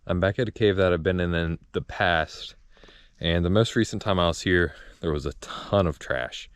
I'm back at a cave that I've been in the past, and the most recent time I was here, there was a ton of trash.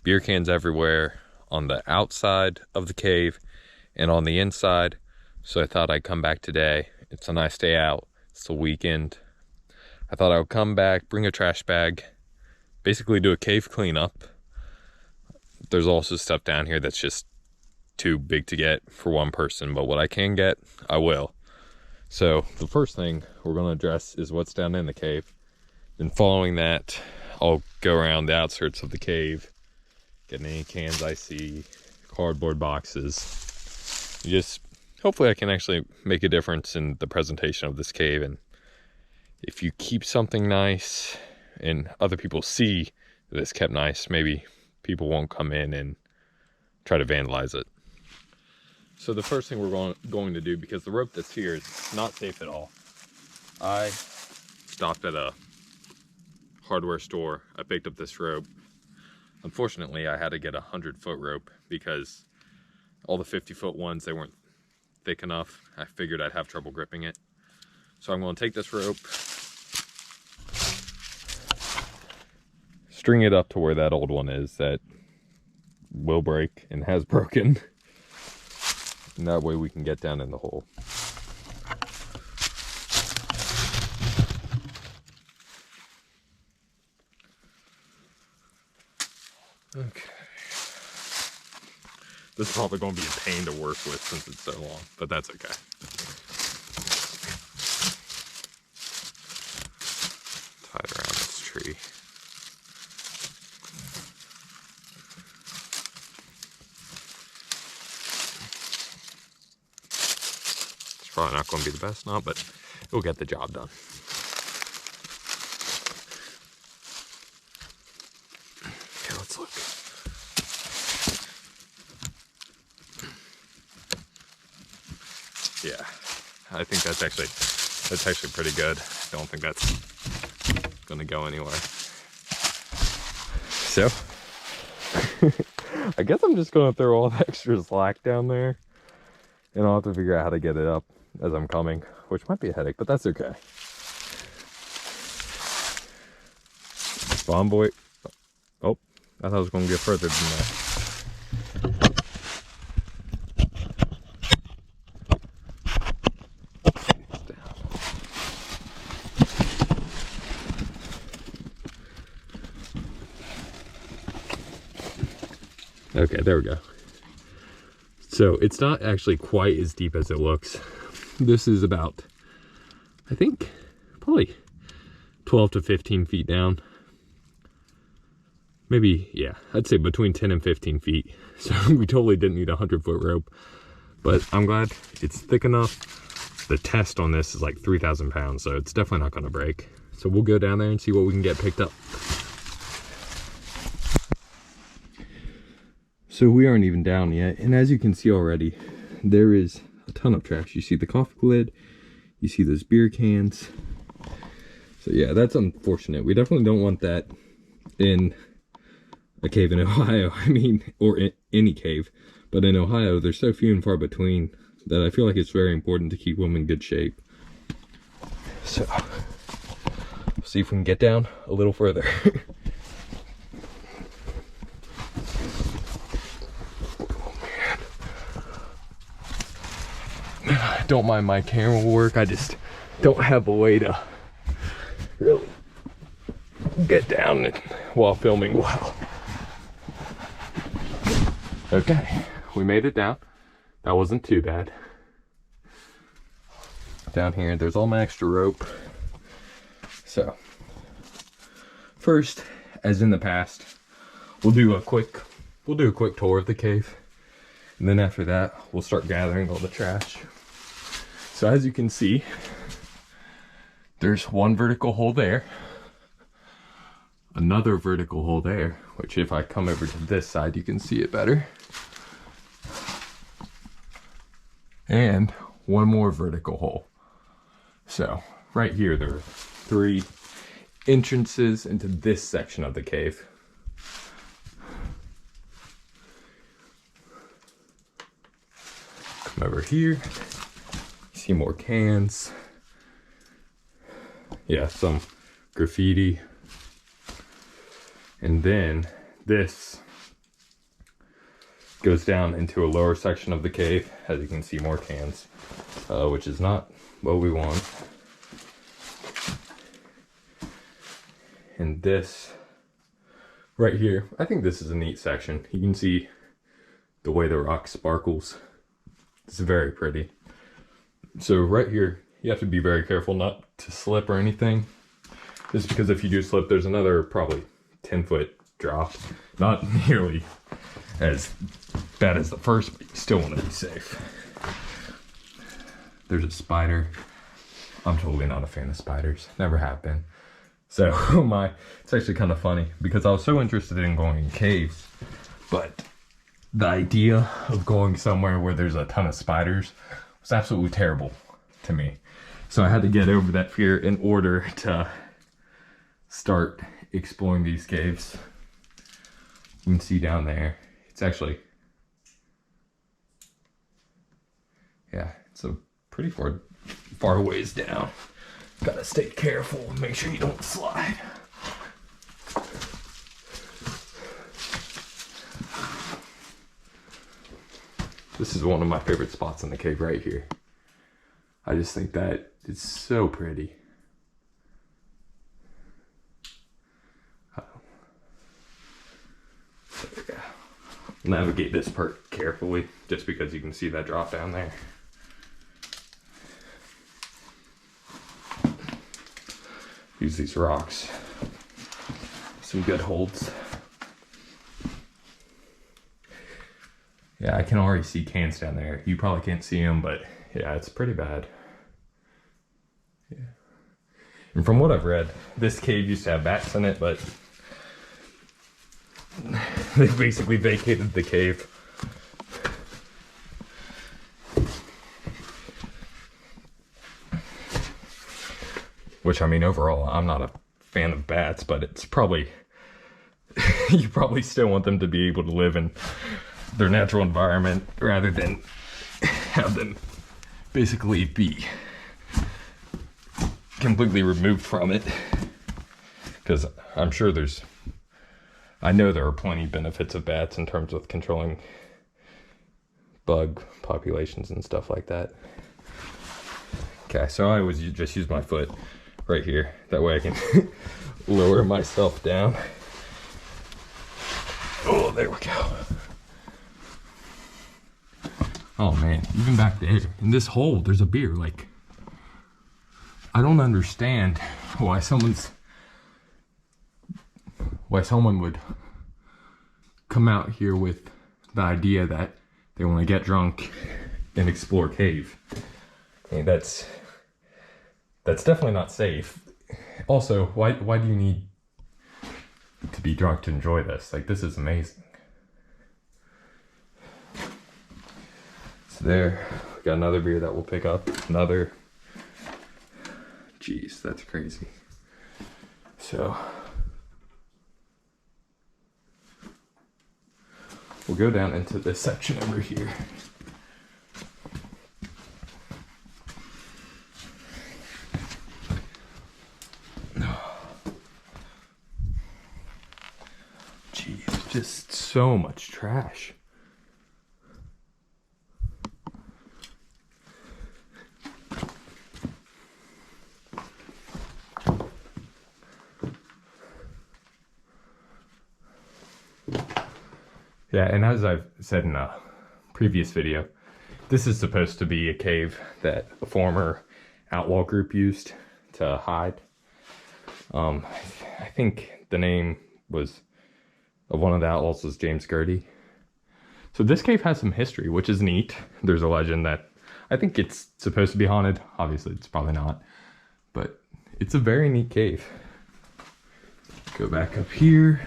Beer cans everywhere on the outside of the cave and on the inside. So I thought I'd come back today. It's a nice day out. It's the weekend. I thought I would come back, bring a trash bag, basically do a cave cleanup. There's also stuff down here that's just too big to get for one person, but what I can get, I will. So the first thing we're going to address is what's down in the cave. Then following that, I'll go around the outskirts of the cave, get any cans I see, cardboard boxes. Just hopefully I can actually make a difference in the presentation of this cave. And if you keep something nice and other people see that it's kept nice, maybe people won't come in and try to vandalize it. So the first thing we're going to do, because the rope that's here is not safe at all. I stopped at a hardware store. I picked up this rope. Unfortunately, I had to get a 100-foot rope because all the 50-foot ones, they weren't thick enough. I figured I'd have trouble gripping it. So I'm going to take this rope, string it up to where that old one is that will break and has broken. And that way we can get down in the hole. Okay. This is probably going to be a pain to work with since it's so long, but that's okay. Tie it around this tree. Probably not going to be the best knot, but it'll get the job done. Okay, let's look. Yeah, I think that's actually pretty good. I don't think that's going to go anywhere. So, I guess I'm just going to throw all the extra slack down there, and I'll have to figure out how to get it up as I'm coming, which might be a headache, but that's okay. Bomb boy. Oh, I thought I was going to get further than that. Okay, there we go. So it's not actually quite as deep as it looks. This is about, I think, probably 12 to 15 feet down. Maybe, yeah, I'd say between 10 and 15 feet. So we totally didn't need a 100-foot rope, but I'm glad it's thick enough. The test on this is like 3,000 pounds, so it's definitely not gonna break. So we'll go down there and see what we can get picked up. So we aren't even down yet, and as you can see already, there is a ton of trash. You see the coffee lid, you see those beer cans. So yeah, that's unfortunate. We definitely don't want that in a cave in Ohio. I mean, or in any cave, but in Ohio, there's so few and far between that I feel like it's very important to keep them in good shape. So, we'll see if we can get down a little further. I don't mind my camera work, I just don't have a way to really get down while filming well. Okay, we made it down. That wasn't too bad. Down here, there's all my extra rope. So, first, as in the past, we'll do a quick tour of the cave. And then after that, we'll start gathering all the trash. So as you can see, there's one vertical hole there, another vertical hole there, which if I come over to this side, you can see it better. And one more vertical hole. So right here, there are 3 entrances into this section of the cave. Come over here, see more cans. yeah, some graffiti. And then this goes down into a lower section of the cave. As you can see, more cans, which is not what we want. And this right here, I think this is a neat section. You can see the way the rock sparkles. It's very pretty. So right here, you have to be very careful not to slip or anything. Just because if you do slip, there's another probably 10-foot drop. Not nearly as bad as the first, but you still want to be safe. There's a spider. I'm totally not a fan of spiders. Never have been. So it's actually kind of funny because I was so interested in going in caves, but the idea of going somewhere where there's a ton of spiders was absolutely terrible to me. So I had to get over that fear in order to start exploring these caves. You can see down there, it's actually, yeah, it's a pretty far ways down. Gotta stay careful and make sure you don't slide. This is one of my favorite spots in the cave right here. I just think that it's so pretty. There we go. Navigate this part carefully, just because you can see that drop down there. Use these rocks. Some good holds. Yeah, I can already see cans down there. You probably can't see them, but yeah, it's pretty bad. Yeah. And from what I've read, this cave used to have bats in it, but they basically vacated the cave. Which, I mean, overall, I'm not a fan of bats, but it's probably, you probably still want them to be able to live in their natural environment rather than have them basically be completely removed from it. Because I'm sure I know there are plenty of benefits of bats in terms of controlling bug populations and stuff like that. Okay, so I always just use my foot right here. That way I can lower myself down. Oh, there we go. Oh man, even back there, in this hole, there's a beer. Like, I don't understand why someone would come out here with the idea that they want to get drunk and explore cave. I mean, that's definitely not safe. Also, why do you need to be drunk to enjoy this? Like, this is amazing. So there, we got another beer that we'll pick up. Another. Jeez, that's crazy. So we'll go down into this section over here. Jeez, just so much trash. Yeah, and as I've said in a previous video, this is supposed to be a cave that a former outlaw group used to hide. I think the name of one of the outlaws was James Gertie. So this cave has some history, which is neat. There's a legend that I think it's supposed to be haunted. Obviously, it's probably not, but it's a very neat cave. Go back up here.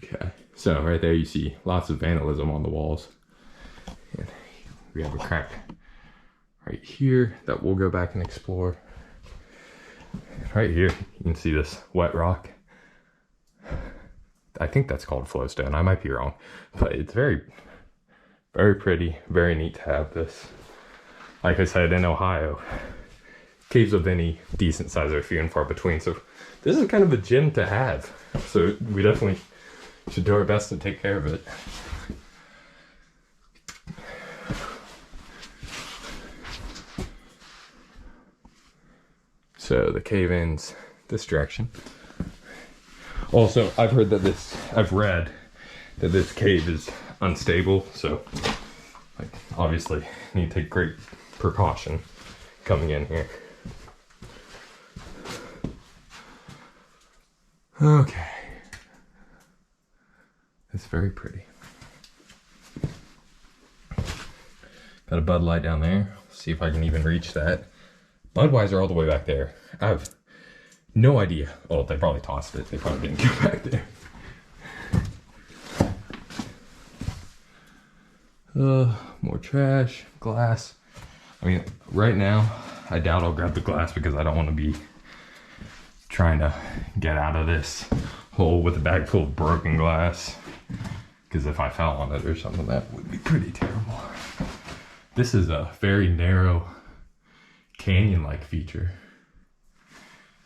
Okay, so right there you see lots of vandalism on the walls. And we have a crack right here that we'll go back and explore. Right here, you can see this wet rock. I think that's called flowstone. I might be wrong, but it's very, very pretty, very neat to have this. Like I said, in Ohio, caves of any decent size are few and far between. So this is kind of a gem to have. So we definitely should do our best to take care of it. So the cave ends this direction. Also, I've read that this cave is unstable, so like obviously need to take great precaution coming in here. Okay. It's very pretty. Got a Bud Light down there. See if I can even reach that. Budweiser all the way back there. I have no idea. Oh, they probably tossed it. They probably didn't go back there. More trash, glass. I mean, right now, I doubt I'll grab the glass because I don't want to be trying to get out of this hole with a bag full of broken glass. Because if I fell on it or something, that would be pretty terrible. This is a very narrow canyon-like feature.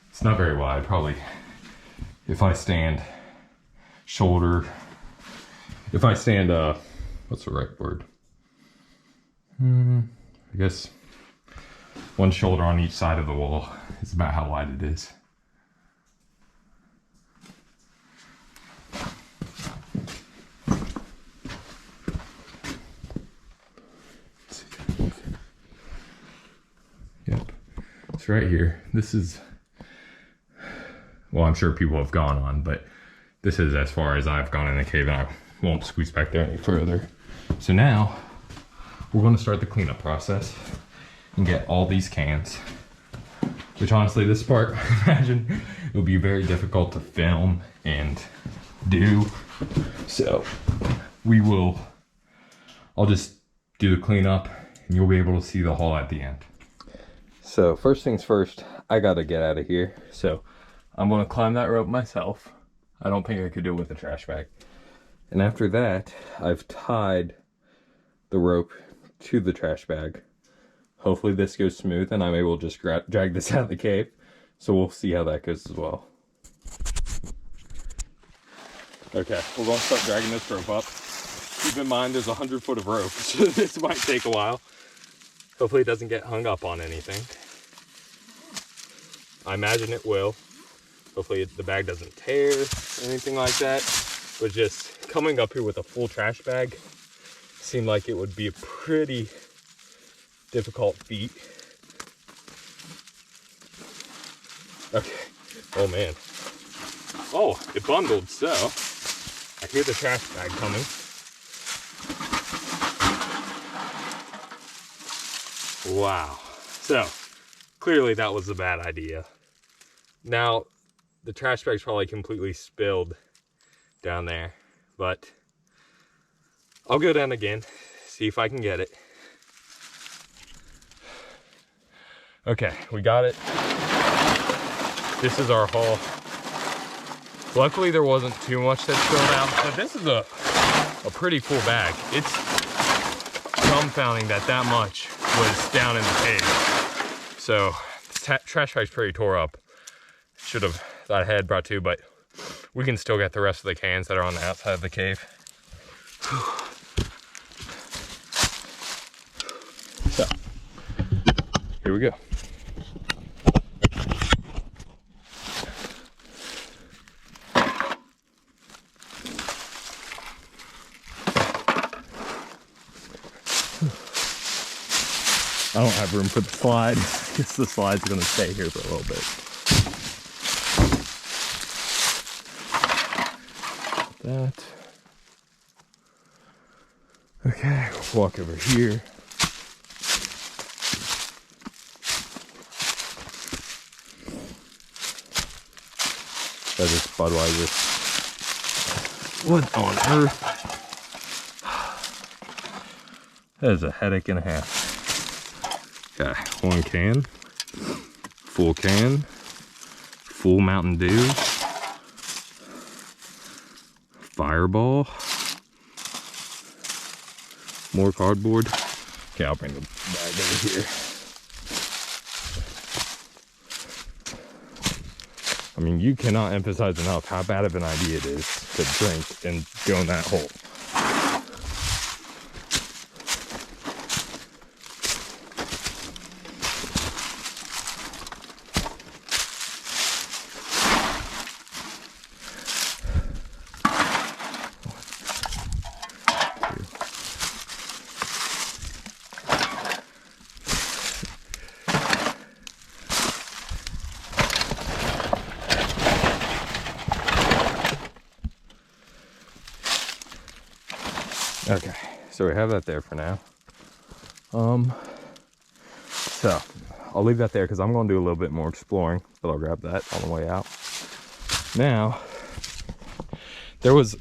It's not very wide. Probably if I stand what's the right word? I guess one shoulder on each side of the wall is about how wide it is. Yep, it's right here. This is, well, I'm sure people have gone on, but this is as far as I've gone in the cave, and I won't squeeze back there any further. So now we're going to start the cleanup process and get all these cans, which honestly, this part, I imagine it will be very difficult to film and do. So I'll just do the cleanup and you'll be able to see the haul at the end. So first things first, I gotta get out of here. So I'm gonna climb that rope myself. I don't think I could do it with a trash bag. And after that, I've tied the rope to the trash bag. Hopefully this goes smooth and I'm able to just drag this out of the cave. So we'll see how that goes as well. Okay, we're gonna start dragging this rope up. Keep in mind there's 100 foot of rope, so this might take a while. Hopefully it doesn't get hung up on anything. I imagine it will. Hopefully the bag doesn't tear or anything like that. But just coming up here with a full trash bag seemed like it would be a pretty difficult feat. Okay, oh man. Oh, it bundled, so I hear the trash bag coming. Wow, so clearly that was a bad idea. Now, the trash bag's probably completely spilled down there, but I'll go down again, see if I can get it. Okay, we got it. This is our haul. Luckily there wasn't too much that spilled out, but this is a pretty full bag. It's dumbfounding that much was down in the cave. So the trash bag's pretty tore up. Should have thought I had brought two, but we can still get the rest of the cans that are on the outside of the cave. So here we go. I don't have room for the slide. I guess the slide's gonna stay here for a little bit. That. Okay, walk over here. That is Budweiser. What on earth? That is a headache and a half. Okay, one can, full Mountain Dew, fireball. More cardboard. Okay, I'll bring the bag over here. I mean, you cannot emphasize enough how bad of an idea it is to drink and go in that hole. Okay, so we have that there for now. So I'll leave that there because I'm going to do a little bit more exploring, but I'll grab that on the way out. Now, there was,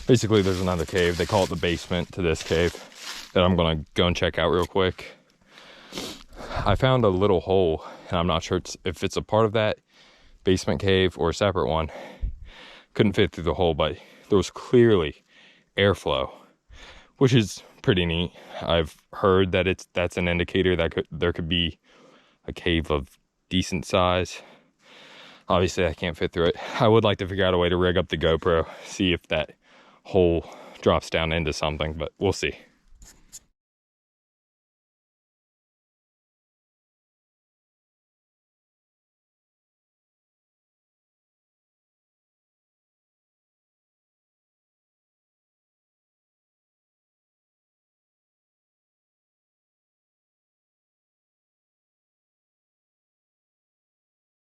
basically there's another cave. They call it the basement to this cave that I'm going to go and check out real quick. I found a little hole, and I'm not sure if it's a part of that basement cave or a separate one. Couldn't fit through the hole, but there was clearly airflow, which is pretty neat. I've heard that that's an indicator that there could be a cave of decent size. Obviously, I can't fit through it. I would like to figure out a way to rig up the GoPro, see if that hole drops down into something, but we'll see.